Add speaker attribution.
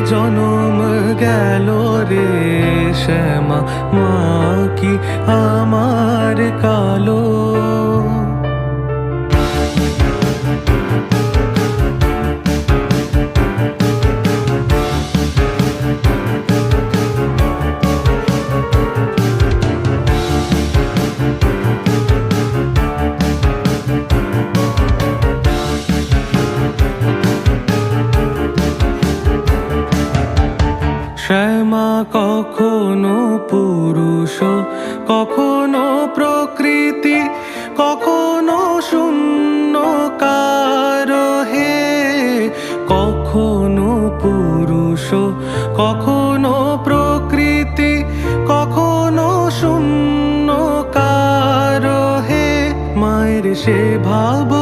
Speaker 1: জনম গেল রে শ্যামা, মা কি আমার কালো। শ্যামা কখনো পুরুষ, কখনো প্রকৃতি, কখনো শূন্যকার হে। কখনো পুরুষ, কখনো প্রকৃতি, কখনো শূন্যকার হে। মায়ের সে ভাব